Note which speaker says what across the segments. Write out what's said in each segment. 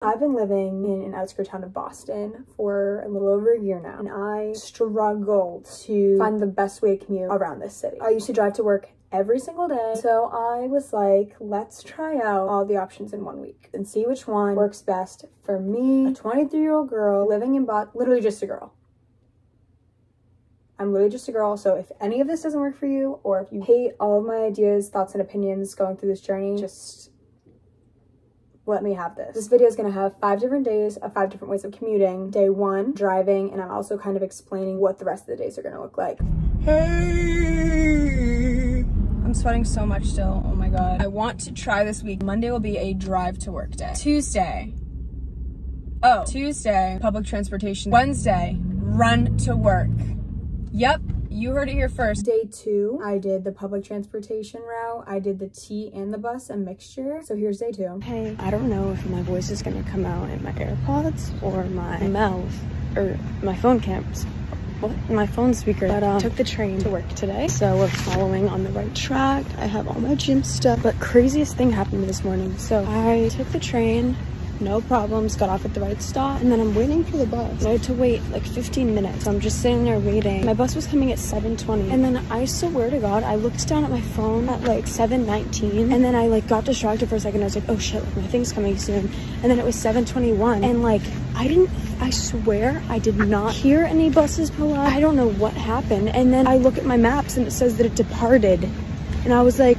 Speaker 1: I've been living in an outskirt town of Boston for a little over a year now, and I struggled to find the best way to commute around this city. I used to drive to work every single day, so I was like, let's try out all the options in 1 week and see which one works best for me, a 23-year-old girl living in Boston, literally just a girl. I'm literally just a girl, so if any of this doesn't work for you, or if you hate all of my ideas, thoughts, and opinions going through this journey, just let me have this. This video is going to have 5 different days of 5 different ways of commuting. Day 1, driving, and I'm also kind of explaining what the rest of the days are going to look like.
Speaker 2: Hey! I'm sweating so much still. Oh my god. I want to try this week. Monday will be a drive to work day. Tuesday, public transportation. Wednesday, run to work. Yep, you heard it here first.
Speaker 1: Day 2, I did the public transportation route. I did the T and the bus, a mixture. So here's day 2.
Speaker 3: Hey, I don't know if my voice is gonna come out in my AirPods or my mouth or my phone cams. What? My phone speaker. But I took the train to work today, so we're following on the right track. I have all my gym stuff, but craziest thing happened this morning. So I took the train, no problems, got off at the right stop, and then I'm waiting for the bus. I had to wait like 15 minutes. So I'm just sitting there waiting. My bus was coming at 7:20, and then I swear to God, I looked down at my phone at like 7:19, and then I like got distracted for a second. I was like, oh shit, like, my thing's coming soon. And then it was 7:21, and like I swear I did not hear any buses pull up. I don't know what happened. And then I look at my maps and it says that it departed. And I was like,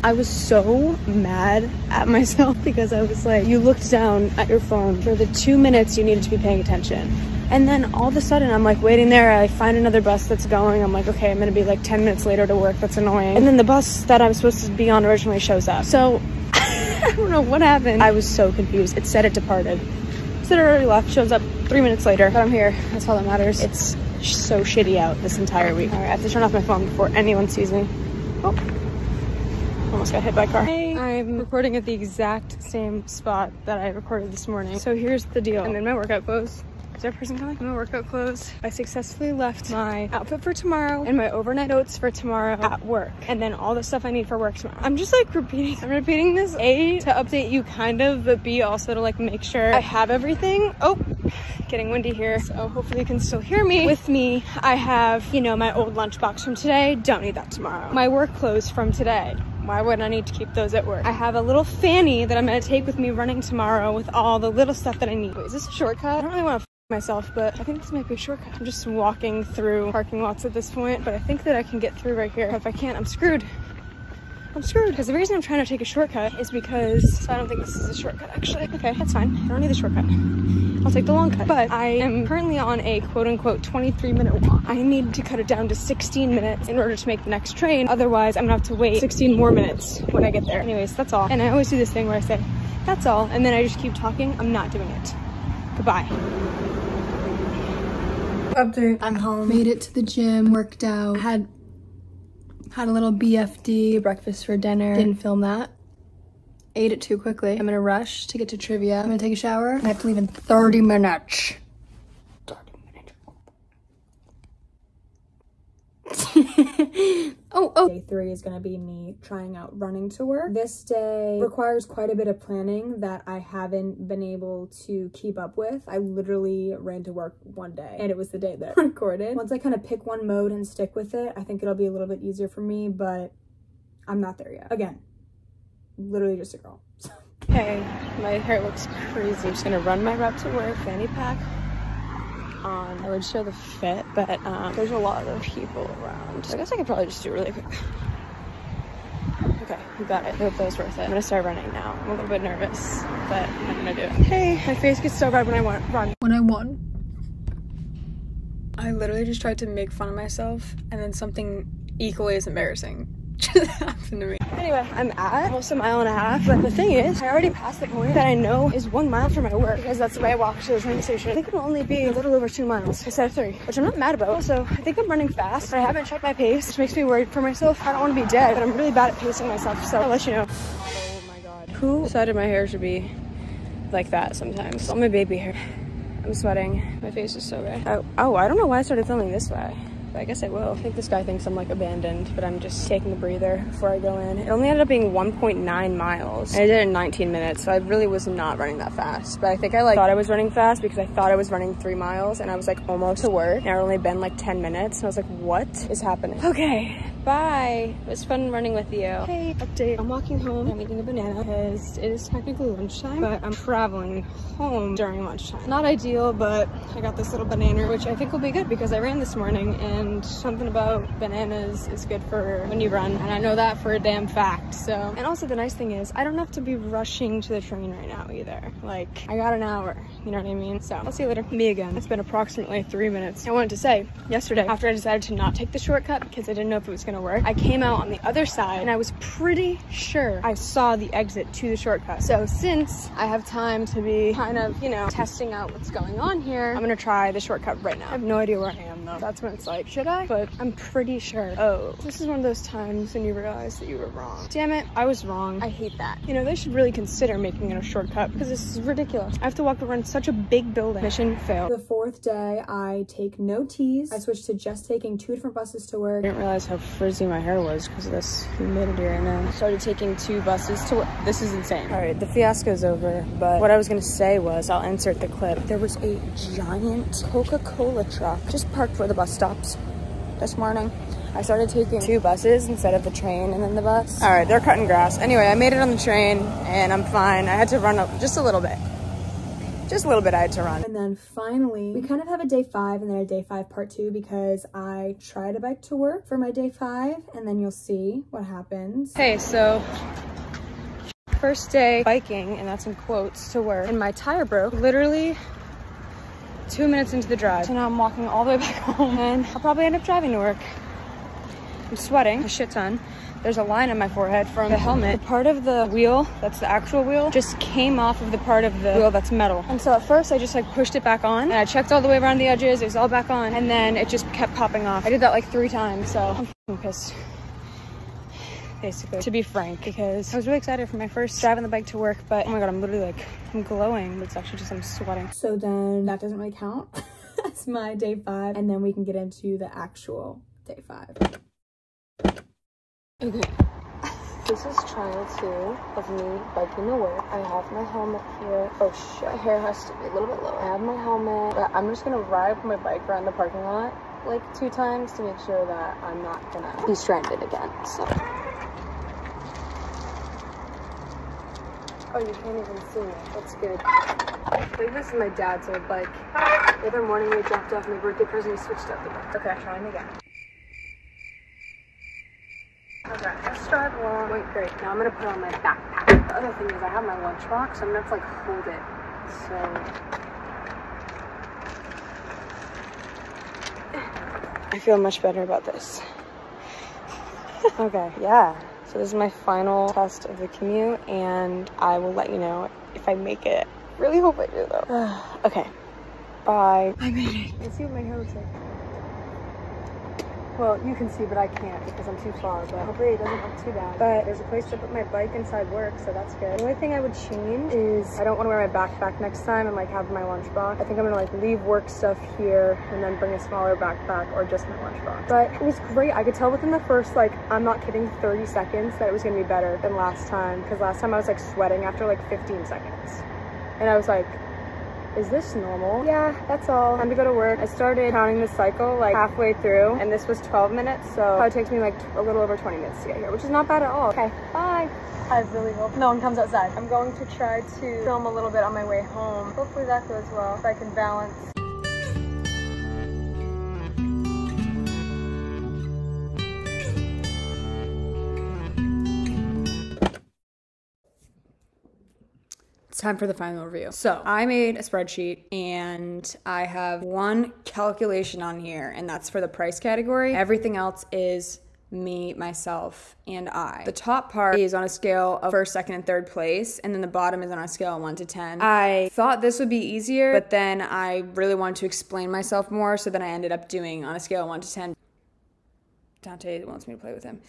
Speaker 3: I was so mad at myself because I was like, you looked down at your phone for the 2 minutes you needed to be paying attention. And then all of a sudden I'm like waiting there, I find another bus that's going. I'm like, okay, I'm gonna be like 10 minutes later to work. That's annoying. And then the bus that I was supposed to be on originally shows up. So I don't know what happened. I was so confused. It said it departed. It said it already left, shows up 3 minutes later, but I'm here. That's all that matters. It's so shitty out this entire week. All right, I have to turn off my phone before anyone sees me. Oh, almost got hit by a car. Hey, I'm recording at the exact same spot that I recorded this morning. So here's the deal. I'm in my workout clothes. Is there a person coming? In my workout clothes. I successfully left my outfit for tomorrow and my overnight oats for tomorrow at work. And then all the stuff I need for work tomorrow. I'm just like I'm repeating this, A, to update you kind of, but B, also to like make sure I have everything. Oh, getting windy here. So hopefully you can still hear me. With me, I have, you know, my old lunchbox from today. Don't need that tomorrow. My work clothes from today. Why would I need to keep those at work? I have a little fanny that I'm gonna take with me running tomorrow with all the little stuff that I need. Wait, is this a shortcut? I don't really want to myself, but I think this might be a shortcut. I'm just walking through parking lots at this point, but I think that I can get through right here. If I can't, I'm screwed. I'm screwed. Because the reason I'm trying to take a shortcut is because I don't think this is a shortcut, actually. Okay, that's fine. I don't need the shortcut. I'll take the long cut. But I am currently on a quote-unquote 23-minute walk. I need to cut it down to 16 minutes in order to make the next train. Otherwise, I'm gonna have to wait 16 more minutes when I get there. Anyways, that's all. And I always do this thing where I say, that's all, and then I just keep talking. I'm not doing it. Goodbye.
Speaker 2: Update. I'm home. Made it to the gym, worked out, had a little BFD, breakfast for dinner. Didn't film that. Ate it too quickly. I'm in a rush to get to trivia. I'm gonna take a shower. I have to leave in 30 minutes. 30 minutes. Oh.
Speaker 1: Day 3 is gonna be me trying out running to work. This day requires quite a bit of planning that I haven't been able to keep up with. I literally ran to work one day and it was the day that I recorded. Once I kind of pick one mode and stick with it, I think it'll be a little bit easier for me, but I'm not there yet. Again, literally just a girl.
Speaker 3: Hey, my hair looks crazy. I'm just gonna run my rep to work, fanny pack on. I would show the fit, but there's a lot of people around. I guess I could probably just do it really quick. Okay, we got it. I hope that was worth it. I'm gonna start running now. I'm a little bit nervous, but I'm gonna do it. Hey, my face gets so red when I run.
Speaker 2: When I won, I literally just tried to make fun of myself, and then something equally as embarrassing just happened to me.
Speaker 3: Anyway, I'm at almost 1.5 miles, but the thing is, I already passed the point that I know is 1 mile from my work because that's the way I walk to the train station. I think it'll only be a little over 2 miles instead of 3, which I'm not mad about. Also, I think I'm running fast, but I haven't checked my pace, which makes me worried for myself. I don't want to be dead, but I'm really bad at pacing myself, so I'll let you know. Oh my god. Who decided my hair should be like that sometimes? It's all my baby hair. I'm sweating. My face is so red. Oh, I don't know why I started filming this way. but I guess I will. I think this guy thinks I'm like abandoned, but I'm just taking a breather before I go in. It only ended up being 1.9 miles. And I did it in 19 minutes, so I really was not running that fast. But I think I like thought I was running fast because I thought I was running 3 miles and I was like almost to work. And it only been like 10 minutes. And I was like, what is happening? Okay, bye. It was fun running with you. Hey, update. I'm walking home. I'm eating a banana because it is technically lunchtime, but I'm traveling home during lunchtime. Not ideal, but I got this little banana, which I think will be good because I ran this morning and something about bananas is good for when you run. And I know that for a damn fact, so. And also the nice thing is I don't have to be rushing to the train right now either. Like, I got an hour, you know what I mean? So I'll see you later. Me again. It's been approximately 3 minutes. I wanted to say, yesterday, after I decided to not take the shortcut because I didn't know if it was gonna work, I came out on the other side and I was pretty sure I saw the exit to the shortcut. So since I have time to be kind of, you know, testing out what's going on here, I'm gonna try the shortcut right now. I have no idea where I am though. That's when it's like, should I? But I'm pretty sure. Oh, this is one of those times when you realize that you were wrong. Damn it, I was wrong. I hate that. You know, they should really consider making it a shortcut because this is ridiculous. I have to walk around such a big building. Mission failed.
Speaker 1: The 4th day, I take no T's. I switched to just taking 2 different buses to work.
Speaker 3: I didn't realize how frizzy my hair was because of this humidity right now. I started taking 2 buses to work. This is insane. All right, the fiasco's over, but what I was gonna say was, I'll insert the clip. There was a giant Coca-Cola truck just parked for the bus stops this morning. I started taking 2 buses instead of the train and then the bus. All right, they're cutting grass. Anyway, I made it on the train and I'm fine. I had to run up just a little bit. Just a little bit I had to run.
Speaker 1: And then finally, we kind of have a day 5 and then a day 5 part 2 because I try to bike to work for my day 5 and then you'll see what happens.
Speaker 3: Hey, so first day biking, and that's in quotes, to work, and my tire broke literally 2 minutes into the drive. So now I'm walking all the way back home and I'll probably end up driving to work. I'm sweating a shit ton. There's a line on my forehead from the helmet. The part of the wheel, that's the actual wheel, just came off of the part of the wheel that's metal. And so at first I just like pushed it back on and I checked all the way around the edges. It was all back on and then it just kept popping off. I did that like 3 times, so I'm f***ing pissed. Basically, to be frank, because I was really excited for my first driving the bike to work, but oh my god, I'm literally like, I'm glowing, but it's actually just I'm sweating.
Speaker 1: So then that doesn't really count as my day 5, and then we can get into the actual day 5.
Speaker 3: Okay, this is trial 2 of me biking to work. I have my helmet here. Oh shit, my hair has to be a little bit low. I have my helmet, but I'm just gonna ride my bike around the parking lot like 2 times to make sure that I'm not gonna be stranded again, so. Oh, you can't even see me. That's good. I think this is my dad's old bike. The other morning we dropped off my birthday present, we switched out the bike. Okay, trying again. Okay, let's drive along. Wait, great. Now I'm gonna put on my backpack. The other thing is I have my lunchbox, so I'm gonna have to like hold it. So I feel much better about this. Okay, yeah. So this is my final test of the commute, and I will let you know if I make it. Really hope I do, though. Okay, bye. I made it. Let's see what my hair looks like. Well, you can see, but I can't because I'm too far, but hopefully it doesn't look too bad. But there's a place to put my bike inside work, so that's good. The only thing I would change is I don't want to wear my backpack next time and like have my lunchbox. I think I'm gonna like leave work stuff here and then bring a smaller backpack or just my lunchbox. But it was great. I could tell within the first, like, I'm not kidding, 30 seconds that it was gonna be better than last time, because last time I was like sweating after like 15 seconds. And I was like, is this normal? Yeah, that's all. Time to go to work. I started counting the cycle like halfway through, and this was 12 minutes, so it takes me like a little over 20 minutes to get here, which is not bad at all. Okay, bye. I really hope no one comes outside. I'm going to try to film a little bit on my way home. Hopefully that goes well, if I can balance.
Speaker 1: It's time for the final review. So I made a spreadsheet and I have one calculation on here, and that's for the price category. Everything else is me, myself, and I. The top part is on a scale of first, second, and third place, and then the bottom is on a scale of 1 to 10. I thought this would be easier, but then I really wanted to explain myself more, so then I ended up doing on a scale of 1 to 10. Dante wants me to play with him.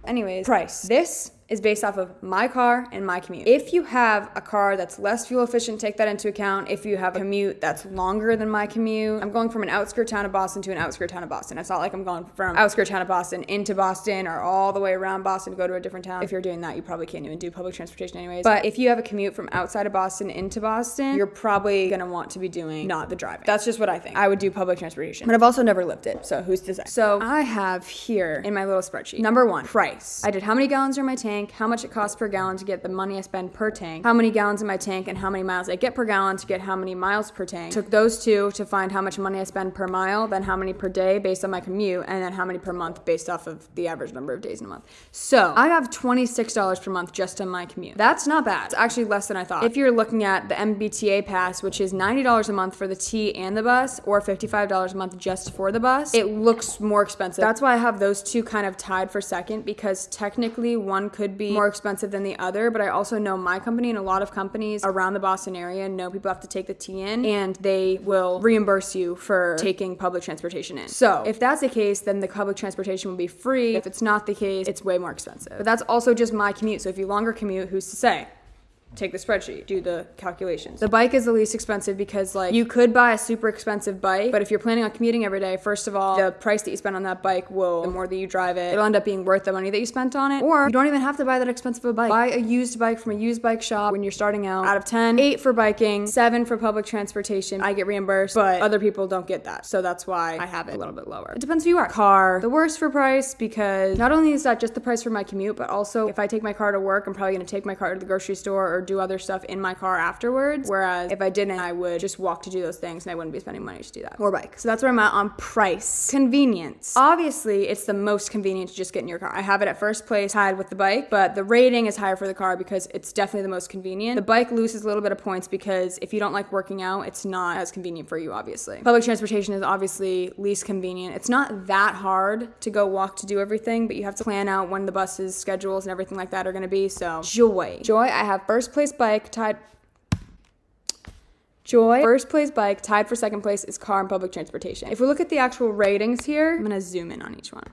Speaker 1: Anyways, price. This is based off of my car and my commute. If you have a car that's less fuel efficient, take that into account. If you have a commute that's longer than my commute, I'm going from an outskirt town of Boston to an outskirt town of Boston. It's not like I'm going from outskirt town of Boston into Boston or all the way around Boston to go to a different town. If you're doing that, you probably can't even do public transportation anyways. But if you have a commute from outside of Boston into Boston, you're probably gonna want to be doing not the driving. That's just what I think. I would do public transportation, but I've also never lived it, so who's to say? So I have here in my little spreadsheet, number one, price. I did how many gallons are in my tank, how much it costs per gallon to get the money I spend per tank, how many gallons in my tank, and how many miles I get per gallon to get how many miles per tank. Took those two to find how much money I spend per mile, then how many per day based on my commute, and then how many per month based off of the average number of days in a month. So I have $26 per month just on my commute. That's not bad. It's actually less than I thought. If you're looking at the MBTA pass, which is $90 a month for the T and the bus, or $55 a month just for the bus, it looks more expensive. That's why I have those two kind of tied for second, because technically one could be more expensive than the other, but I also know my company and a lot of companies around the Boston area know people have to take the T in, and they will reimburse you for taking public transportation in. So if that's the case, then the public transportation will be free. If it's not the case, it's way more expensive. But that's also just my commute. So if you longer commute, who's to say? Take the spreadsheet, do the calculations. The bike is the least expensive because like you could buy a super expensive bike, but if you're planning on commuting every day, first of all, the price that you spend on that bike will, the more that you drive it, it'll end up being worth the money that you spent on it. Or you don't even have to buy that expensive a bike. Buy a used bike from a used bike shop when you're starting out. Out of 10, 8 for biking, 7 for public transportation. I get reimbursed, but other people don't get that. So that's why I have it a little bit lower. It depends who you are. Car, the worst for price, because not only is that just the price for my commute, but also if I take my car to work, I'm probably gonna take my car to the grocery store or do other stuff in my car afterwards. Whereas if I didn't, I would just walk to do those things and I wouldn't be spending money to do that. Or bike. So that's where I'm at on price. Convenience. Obviously, it's the most convenient to just get in your car. I have it at first place tied with the bike, but the rating is higher for the car because it's definitely the most convenient. The bike loses a little bit of points because if you don't like working out, it's not as convenient for you, obviously. Public transportation is obviously least convenient. It's not that hard to go walk to do everything, but you have to plan out when the buses, schedules, and everything like that are gonna be. So Joy, I have first place bike tied. First place bike, tied for second place is car and public transportation. If we look at the actual ratings here, I'm gonna zoom in on each one.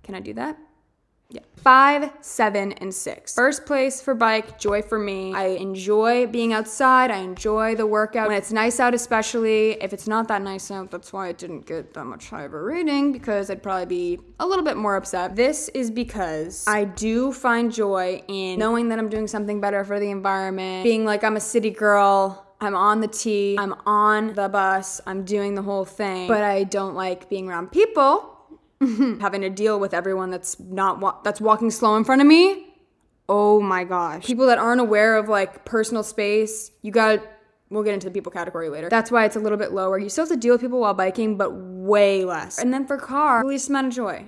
Speaker 1: Can I do that? Yeah. 5, 7, and 6. First place for bike, Joy for me. I enjoy being outside. I enjoy the workout. When it's nice out especially. If it's not that nice out, that's why it didn't get that much high of a rating, because I'd probably be a little bit more upset. This is because I do find joy in knowing that I'm doing something better for the environment, being like I'm a city girl, I'm on the T, I'm on the bus, I'm doing the whole thing, but I don't like being around people, having to deal with everyone that's walking slow in front of me. Oh my gosh. People that aren't aware of like personal space, we'll get into the people category later. That's why it's a little bit lower. You still have to deal with people while biking, but way less. And then for car, the least amount of joy.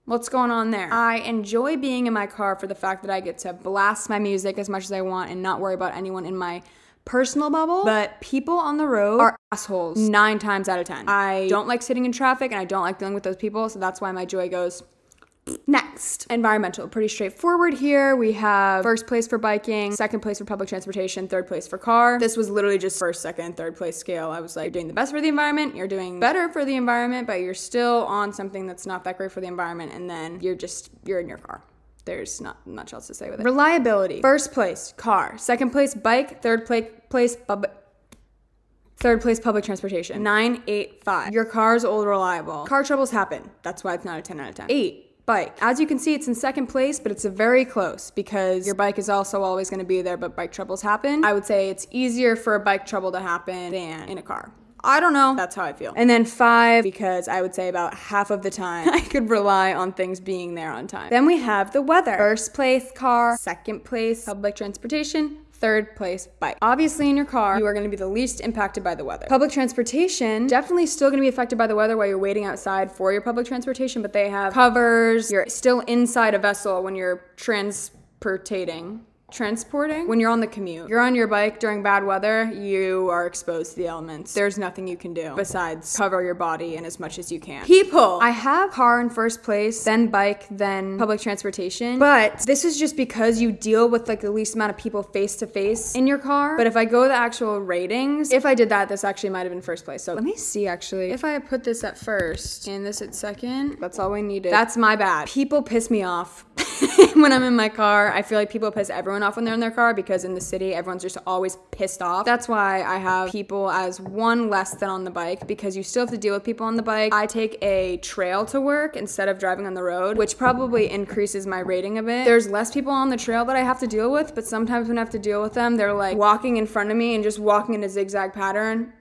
Speaker 1: What's going on there? I enjoy being in my car for the fact that I get to blast my music as much as I want and not worry about anyone in my personal bubble, but people on the road are assholes 9 times out of 10. I don't like sitting in traffic and I don't like dealing with those people, so that's why my joy goes next. Environmental, pretty straightforward here. We have first place for biking, second place for public transportation, third place for car. This was literally just first, second, third place scale. I was like, you're doing the best for the environment, you're doing better for the environment, but you're still on something that's not that great for the environment, and then you're in your car. There's not much else to say with it. Reliability. First place, car. Second place, bike. Third place, public transportation. 9, 8, 5. Your car's old reliable. Car troubles happen. That's why it's not a 10 out of 10. 8, bike. As you can see, it's in second place, but it's very close because your bike is also always going to be there, but bike troubles happen. I would say it's easier for a bike trouble to happen than in a car. I don't know. That's how I feel. And then 5, because I would say about half of the time I could rely on things being there on time. Then we have the weather. First place, car. Second place, public transportation. Third place, bike. Obviously in your car, you are going to be the least impacted by the weather. Public transportation, definitely still going to be affected by the weather while you're waiting outside for your public transportation, but they have covers. You're still inside a vessel when you're transporting. When you're on the commute. You're on your bike during bad weather, you are exposed to the elements. There's nothing you can do besides cover your body in as much as you can. People. I have car in first place, then bike, then public transportation. But this is just because you deal with like the least amount of people face to face in your car. But if I go the actual ratings, if I did that, this actually might have been first place. So let me see actually. If I had put this at first and this at second, that's all we needed. That's my bad. People piss me off.
Speaker 3: when I'm in my car. I feel like people piss everyone off when they're in their car because in the city, everyone's just always pissed off. That's why I have people as one less than on the bike, because you still have to deal with people on the bike. I take a trail to work instead of driving on the road, which probably increases my rating a bit. There's less people on the trail that I have to deal with, but sometimes when I have to deal with them, they're like walking in front of me and just walking in a zigzag pattern.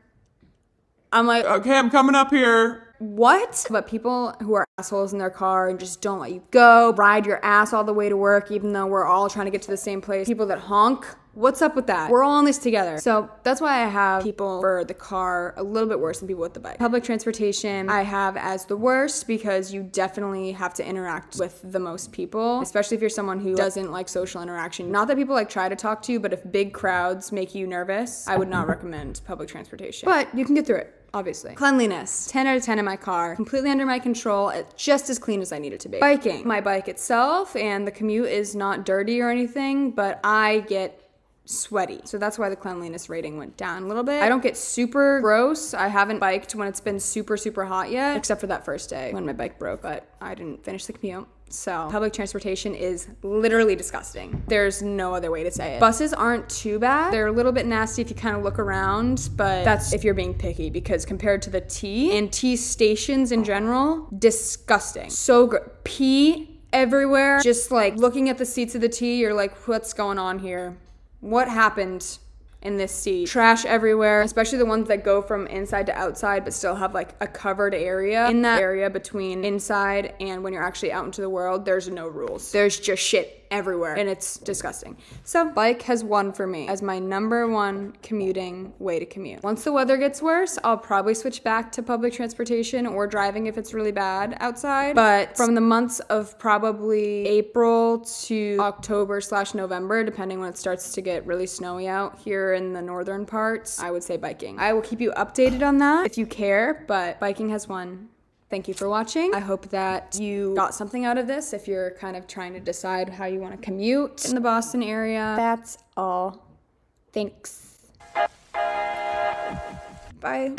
Speaker 3: I'm like,
Speaker 4: okay, I'm coming up here.
Speaker 3: What? But people who are assholes in their car and just don't let you go, ride your ass all the way to work even though we're all trying to get to the same place. People that honk, what's up with that? We're all in this together. So that's why I have people for the car a little bit worse than people with the bike. Public transportation I have as the worst because you definitely have to interact with the most people, especially if you're someone who doesn't like social interaction. Not that people like try to talk to you, but if big crowds make you nervous, I would not recommend public transportation. But you can get through it. Obviously. Cleanliness, 10 out of 10 in my car, completely under my control, it's just as clean as I need it to be. Biking, my bike itself and the commute is not dirty or anything, but I get sweaty. So that's why the cleanliness rating went down a little bit. I don't get super gross. I haven't biked when it's been super, super hot yet, except for that first day when my bike broke, but I didn't finish the commute. So public transportation is literally disgusting. There's no other way to say it. Buses aren't too bad. They're a little bit nasty if you kind of look around, but that's if you're being picky, because compared to the T and T stations in general, disgusting. So good. Pee everywhere. Just like looking at the seats of the T, you're like, what's going on here? What happened in this seat? Trash everywhere, especially the ones that go from inside to outside but still have like a covered area. In that area between inside and when you're actually out into the world, there's no rules. There's just shit everywhere and it's disgusting. So bike has won for me as my #1 commuting way to commute. Once the weather gets worse, I'll probably switch back to public transportation or driving if it's really bad outside. But from the months of probably April to October/November, depending when it starts to get really snowy out here in the northern parts, I would say biking. I will keep you updated on that if you care, but biking has won. Thank you for watching. I hope that you got something out of this if you're kind of trying to decide how you want to commute in the Boston area. That's all. Thanks. Bye.